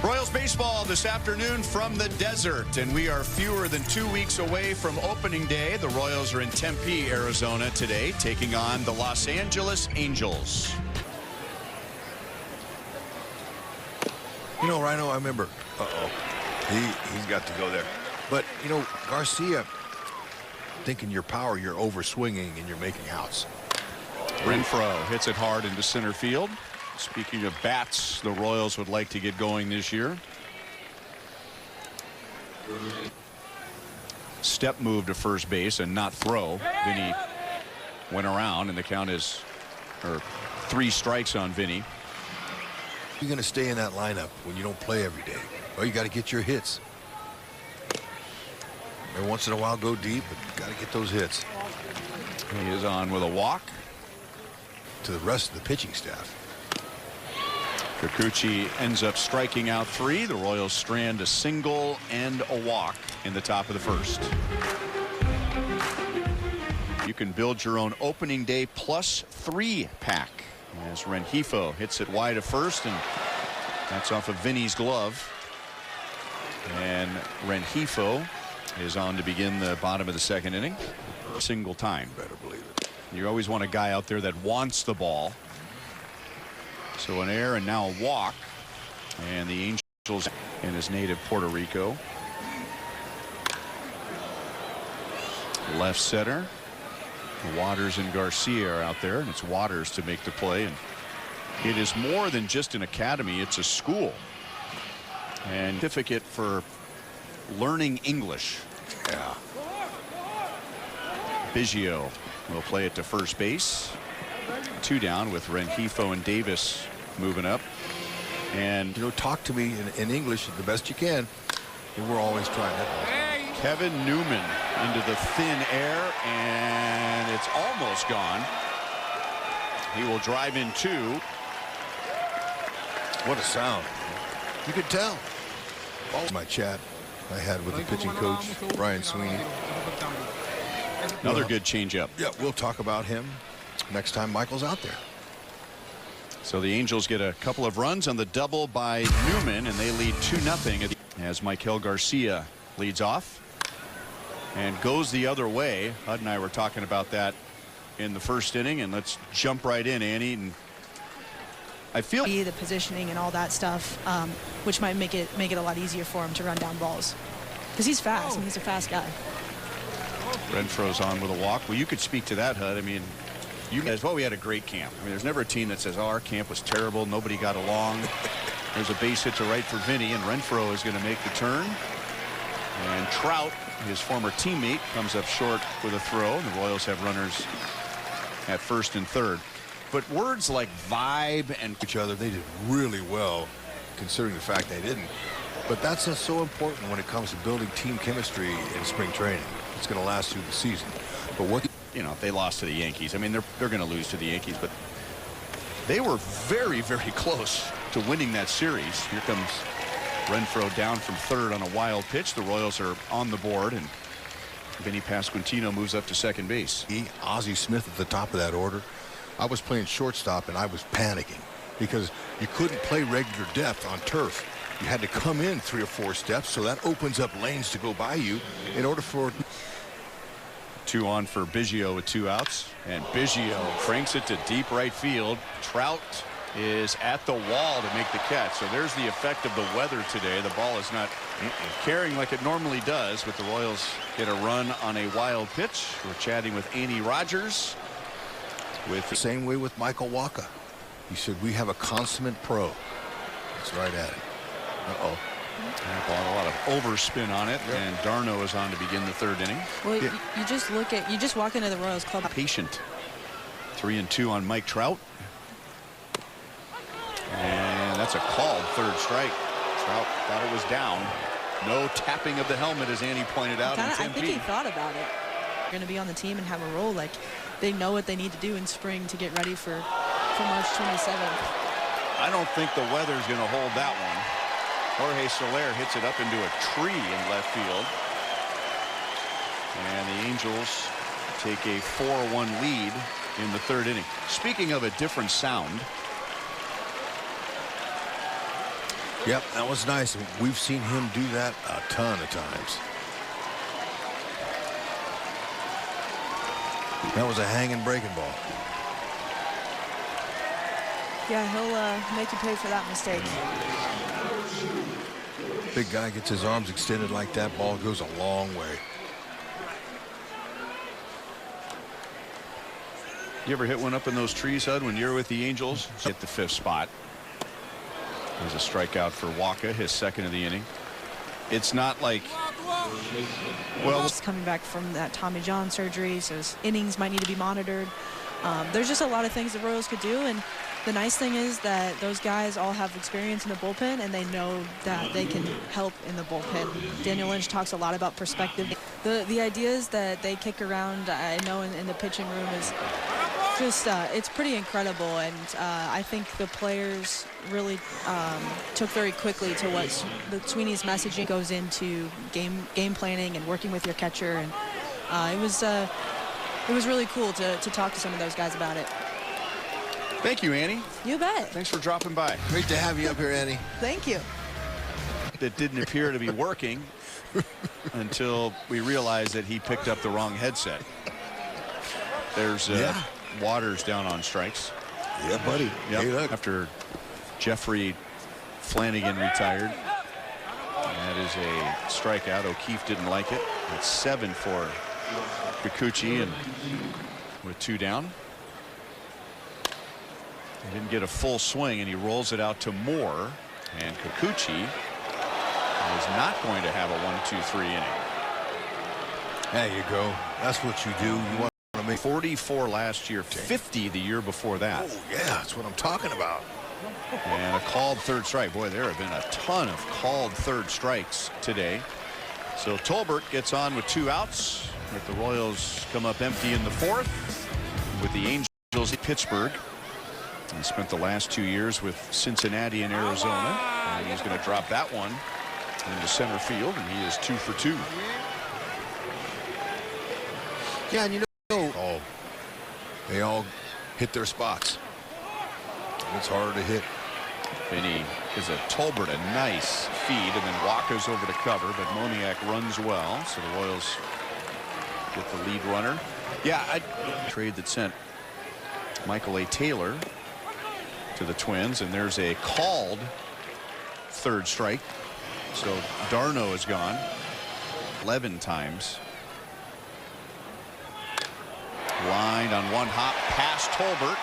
Royals baseball this afternoon from the desert, and we are fewer than 2 weeks away from opening day. The Royals are in Tempe, Arizona today, taking on the Los Angeles Angels. You know, Rhino, I remember. He's got to go there. But, you know, Garcia, thinking your power, you're over swinging and you're making outs. Renfroe hits it hard into center field. Speaking of bats, the Royals would like to get going this year. Step move to first base and not throw. Vinny went around, and the count is 3 strikes on Vinny. You're going to stay in that lineup when you don't play every day. Well, you got to get your hits. Every once in a while, go deep, but you got to get those hits. He is on with a walk. To the rest of the pitching staff. Kikuchi ends up striking out 3. The Royals strand a single and a walk in the top of the first. You can build your own opening day +3 pack as Rengifo hits it wide of first, and that's off of Vinny's glove. And Rengifo is on to begin the bottom of the second inning. Single time. Better believe it. You always want a guy out there that wants the ball. So an error and now a walk, and the Angels in his native Puerto Rico. Left center. Waters and Garcia are out there, and it's Waters to make the play. And it is more than just an academy, it's a school. And certificate for learning English. Yeah. Biggio will play it to first base. 2 down with Rengifo and Davis moving up. And you know, talk to me in English the best you can. And we're always trying that. Kevin Newman into the thin air, and it's almost gone. He will drive in 2. What a sound. You could tell. My chat I had with the pitching coach, Brian Sweeney. Another good changeup. Yeah, we'll talk about him next time Michael's out there. So the Angels get a couple of runs on the double by Newman, and they lead 2-0 as Michael Garcia leads off and goes the other way. Hud and I were talking about that in the first inning, and let's jump right in, Annie. And I feel the positioning and all that stuff, which might make it a lot easier for him to run down balls because he's fast and he's a fast guy. Renfroe's on with a walk. Well, you could speak to that, Hud. I mean, you guys, well, we had a great camp. I mean, there's never a team that says, oh, our camp was terrible, nobody got along. There's a base hit to right for Vinny, and Renfroe is going to make the turn. And Trout, his former teammate, comes up short with a throw. The Royals have runners at first and third. But words like vibe and each other, they did really well, considering the fact they didn't. But that's just so important when it comes to building team chemistry in spring training. It's going to last through the season. But what, you know, if they lost to the Yankees, I mean, they're going to lose to the Yankees, but they were very, very close to winning that series. Here comes Renfroe down from third on a wild pitch. The Royals are on the board, and Vinny Pasquantino moves up to second base. Ozzie Smith at the top of that order. I was playing shortstop, and I was panicking because you couldn't play regular depth on turf. You had to come in 3 or 4 steps, so that opens up lanes to go by you in order for 2 on for Biggio with 2 outs, and Biggio cranks it to deep right field. Trout is at the wall to make the catch. So there's the effect of the weather today. The ball is not carrying like it normally does, but the Royals get a run on a wild pitch. We're chatting with Annie Rogers. With the same way with Michael Wacha. He said, we have a consummate pro. That's right at it. Uh-oh. A lot of overspin on it, yep. And Darno is on to begin the third inning. Well, yeah. you just walk into the Royals club. Patient. 3-2 on Mike Trout. And that's a called third strike. Trout thought it was down. No tapping of the helmet, as Annie pointed out. I think he thought about it. They're going to be on the team and have a role. Like, they know what they need to do in spring to get ready for March 27th. I don't think the weather's going to hold that one. Jorge Soler hits it up into a tree in left field. And the Angels take a 4-1 lead in the third inning. Speaking of a different sound, Yep, that was nice. We've seen him do that a ton of times. That was a hanging breaking ball. Yeah, he'll make you pay for that mistake. Big guy gets his arms extended like that, ball goes a long way. You ever hit one up in those trees, Hud, when you're with the Angels? Hit the 5th spot. There's a strikeout for Waka, his 2nd of the inning. It's not like, well, He's coming back from that Tommy John surgery, so his innings might need to be monitored. There's just a lot of things the Royals could do, and the nice thing is that those guys all have experience in the bullpen, and they know that they can help in the bullpen. Daniel Lynch talks a lot about perspective. The ideas that they kick around, I know in the pitching room, is just it's pretty incredible, and I think the players really took very quickly to what Sweeney's messaging goes into game planning and working with your catcher, and it was really cool to talk to some of those guys about it. thank you, Annie. You bet. Thanks for dropping by. Great to have you up here, Annie. Thank you. That didn't appear to be working until we realized that he picked up the wrong headset. There's Waters down on strikes. Yeah, buddy. Yep. Hey, look. After Jeffrey Flanagan retired. That is a strikeout. O'Keefe didn't like it. It's 7 for Kikuchi, and with 2 down. He didn't get a full swing, and he rolls it out to Moore, and Kikuchi is not going to have a 1-2-3 inning. There you go. That's what you do. You want to make 44 last year, 50 the year before that. Oh, yeah, that's what I'm talking about. And a called 3rd strike. Boy, there have been a ton of called 3rd strikes today. So Tolbert gets on with 2 outs. If the Royals come up empty in the 4th with the Angels at Pittsburgh. He spent the last 2 years with Cincinnati and Arizona, and he's going to drop that one into center field, and he is 2 for 2. Yeah, and you know, they all hit their spots. It's harder to hit. Vinny is a Tolbert, a nice feed, and then Waka's over to cover, but Moniak runs well, so the Royals get the lead runner. Yeah, trade that sent Michael A. Taylor to the Twins, and there's a called 3rd strike. So Darno is gone 11 times. Lined on 1 hop past Tolbert.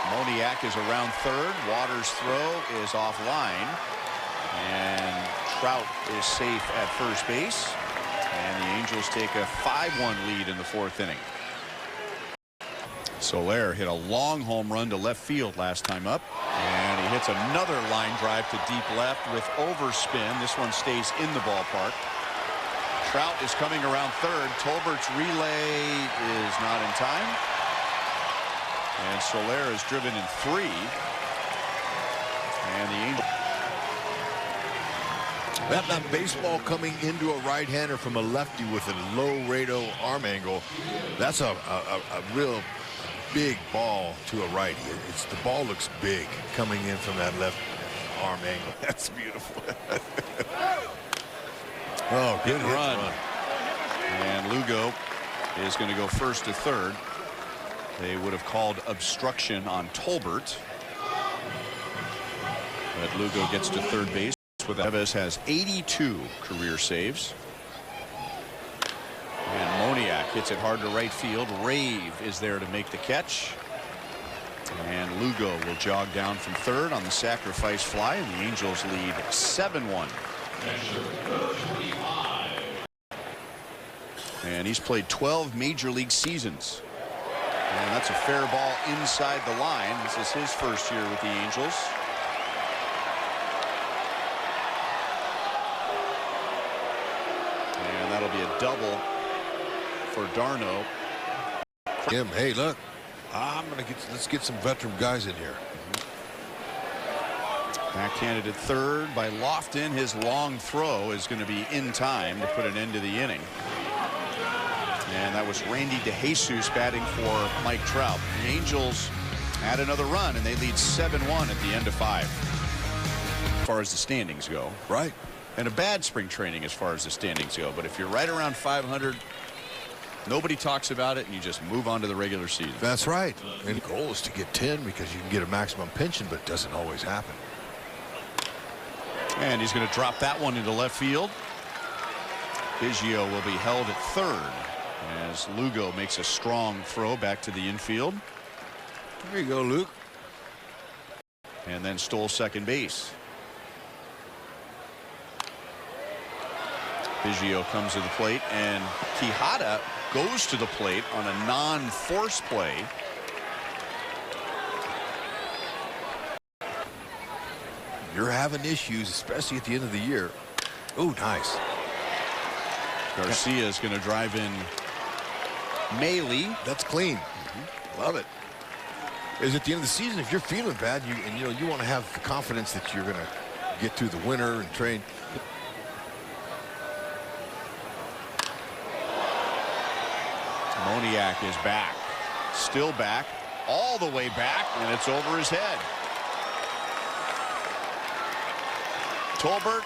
Moniak is around 3rd. Waters' throw is offline, and Trout is safe at first base, and the Angels take a 5-1 lead in the 4th inning. Soler hit a long home run to left field last time up, and he hits another line drive to deep left with overspin. This one stays in the ballpark. Trout is coming around 3rd. Tolbert's relay is not in time, and Soler is driven in 3, and the Angels. That baseball coming into a right-hander from a lefty with a low rado arm angle, that's a real big ball to a righty. The ball looks big coming in from that left arm angle. That's beautiful. Oh, good run. And Lugo is going to go 1st to 3rd. They would have called obstruction on Tolbert, but Lugo gets to 3rd base. With Eves has 82 career saves. And Moniak hits it hard to right field. Rave is there to make the catch. And Lugo will jog down from 3rd on the sacrifice fly, and the Angels lead 7-1. And he's played 12 major league seasons. And that's a fair ball inside the line. This is his first year with the Angels. And that'll be a double for Darno. Hey, look, let's get some veteran guys in here. Backhanded at 3rd by Lofton. His long throw is going to be in time to put an end to the inning. And that was Randy DeJesus batting for Mike Trout. The Angels add another run, and they lead 7-1 at the end of 5. far as the standings go. Right. And a bad spring training as far as the standings go. But if you're right around 500, nobody talks about it, and you just move on to the regular season. That's right. And the goal is to get 10 because you can get a maximum pension, but it doesn't always happen. And he's going to drop that one into left field. Biggio will be held at third as Lugo makes a strong throw back to the infield. There you go, Luke. And then stole second base. Biggio comes to the plate, and Quijada goes to the plate on a non-force play. You're having issues, especially at the end of the year. Oh, nice. Garcia is going to drive in Maley. That's clean. Love it. Is at the end of the season, if you're feeling bad, you want to have the confidence that you're going to get through the winter and train. Moniak is back, still back, all the way back, and it's over his head. Tolbert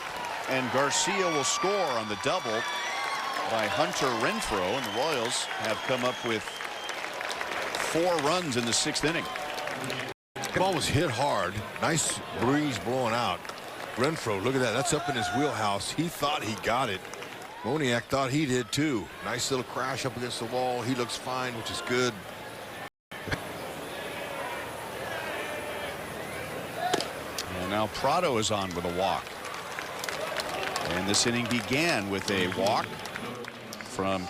and Garcia will score on the double by Hunter Renfroe, and the Royals have come up with 4 runs in the 6th inning. The ball was hit hard. Nice breeze blowing out. Renfroe, look at that. That's up in his wheelhouse. He thought he got it. Moniak thought he did too. Nice little crash up against the wall. He looks fine, which is good. And now Prado is on with a walk. And this inning began with a walk from.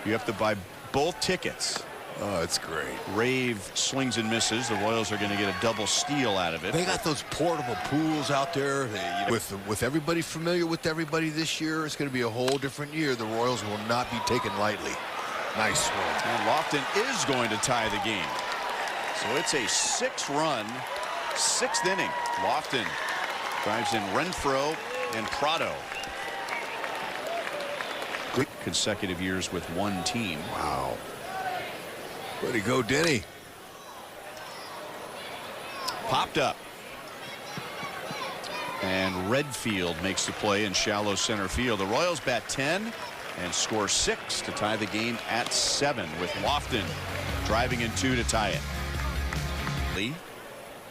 You have to buy both tickets. Oh, it's great. Rave swings and misses. The Royals are going to get a double steal out of it. They got those portable pools out there. With everybody familiar with everybody this year, it's going to be a whole different year. The Royals will not be taken lightly. Nice swing. And Lofton is going to tie the game. So it's a 6-run 6th inning. Lofton drives in Renfroe and Prado. Consecutive years with one team. Wow. Way to go, Denny. Popped up. And Redfield makes the play in shallow center field. The Royals bat 10 and score 6 to tie the game at 7 with Lofton driving in 2 to tie it. Lee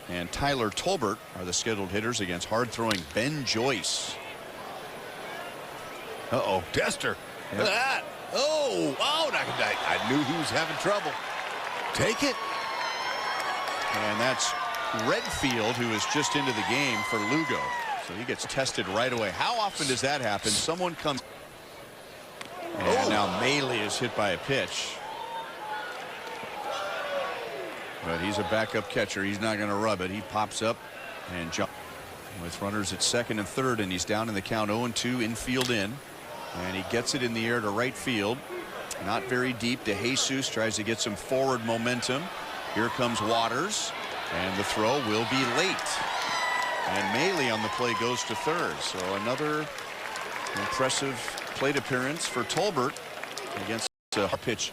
and Tyler Tolbert are the scheduled hitters against hard-throwing Ben Joyce. Uh-oh, Tester. Yep. Look at that. Oh, I knew he was having trouble. Take it. And that's Redfield, who is just into the game for Lugo. So he gets tested right away. How often does that happen? Someone comes. And now Maley is hit by a pitch. But he's a backup catcher. He's not going to rub it. He pops up and jumps with runners at second and third, and he's down in the count 0-2, infield in. And he gets it in the air to right field. Not very deep. De Jesus tries to get some forward momentum. Here comes Waters, and the throw will be late. And Maley on the play goes to third. So another impressive plate appearance for Tolbert against a pitch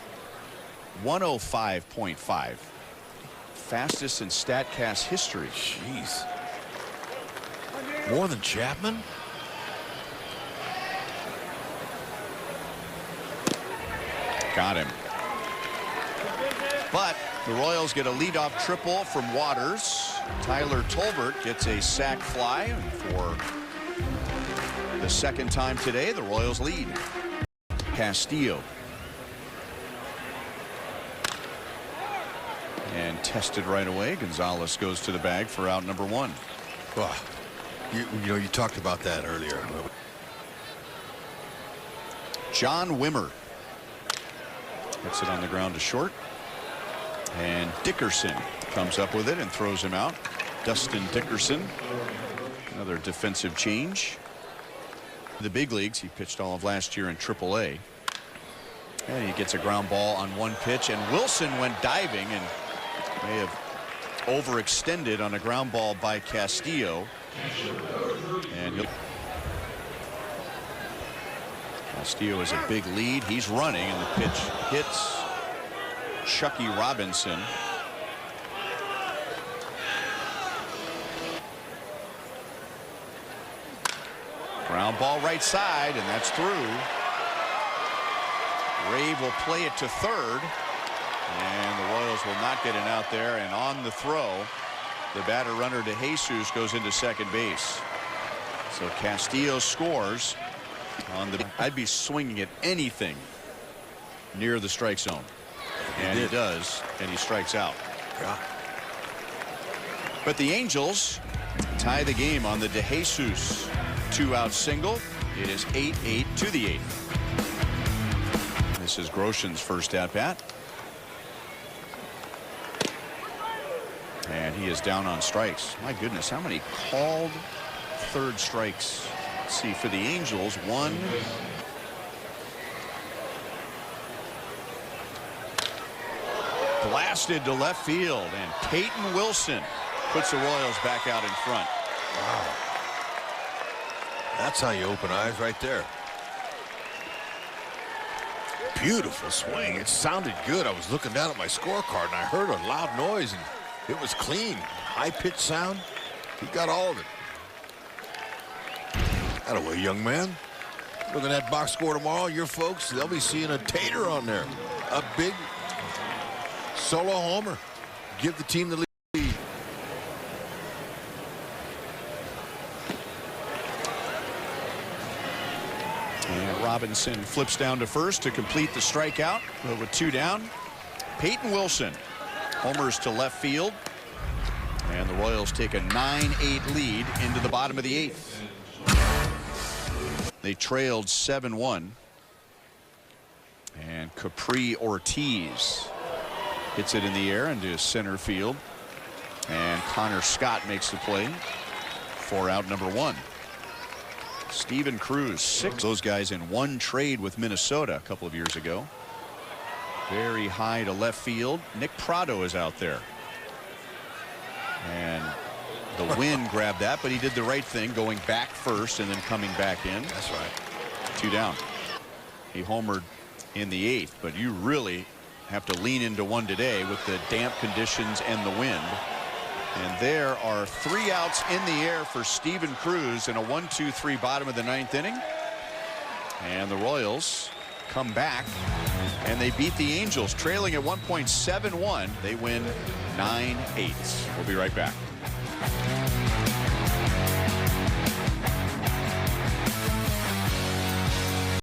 105.5. Fastest in StatCast history. Jeez. More than Chapman? Got him. But the Royals get a leadoff triple from Waters. Tyler Tolbert gets a sac fly, and for the 2nd time today, the Royals lead. Castillo. And tested right away. Gonzalez goes to the bag for out number 1. Well, you talked about that earlier. John Wimmer hits it on the ground to short. And Dickerson comes up with it and throws him out. Dustin Dickerson, another defensive change. The big leagues, he pitched all of last year in AAA. And he gets a ground ball on one pitch, and Wilson went diving and may have overextended on a ground ball by Castillo. And Castillo has a big lead. He's running, and the pitch hits Chucky Robinson. Ground ball right side, and that's through. Ray will play it to third, and the Royals will not get an out there. And on the throw, the batter runner de Jesus goes into second base. So Castillo scores on the. I'd be swinging at anything near the strike zone, and he does, and he strikes out. Yeah. But the Angels tie the game on the de Jesus 2-out single. It is 8-8 to the 8th. This is Grosjean's first at bat. And he is down on strikes. My goodness, how many called third strikes? Let's see, for the Angels, 1. Blasted to left field, and Peyton Wilson puts the Royals back out in front. Wow. That's how you open eyes right there. Beautiful swing. It sounded good. I was looking down at my scorecard and I heard a loud noise and it was clean. High-pitched sound. He got all of it. Attaboy, young man. Look at that box score tomorrow. Your folks, they'll be seeing a tater on there. A big solo homer. Give the team the lead. And Robinson flips down to first to complete the strikeout. But with 2 down, Peyton Wilson homers to left field. And the Royals take a 9-8 lead into the bottom of the 8th. They trailed 7-1. And Capri Ortiz hits it in the air into center field. And Connor Scott makes the play for out number 1. Steven Cruz, 6. Those guys in one trade with Minnesota a couple of years ago. Very high to left field. Nick Prado is out there. And the wind grabbed that, but he did the right thing, going back first and then coming back in. That's right. 2 down. He homered in the 8th, but you really have to lean into one today with the damp conditions and the wind. And there are 3 outs in the air for Steven Cruz in a 1-2-3 bottom of the 9th inning. And the Royals come back and they beat the Angels, trailing at 1.71. They win 9-8. We'll be right back.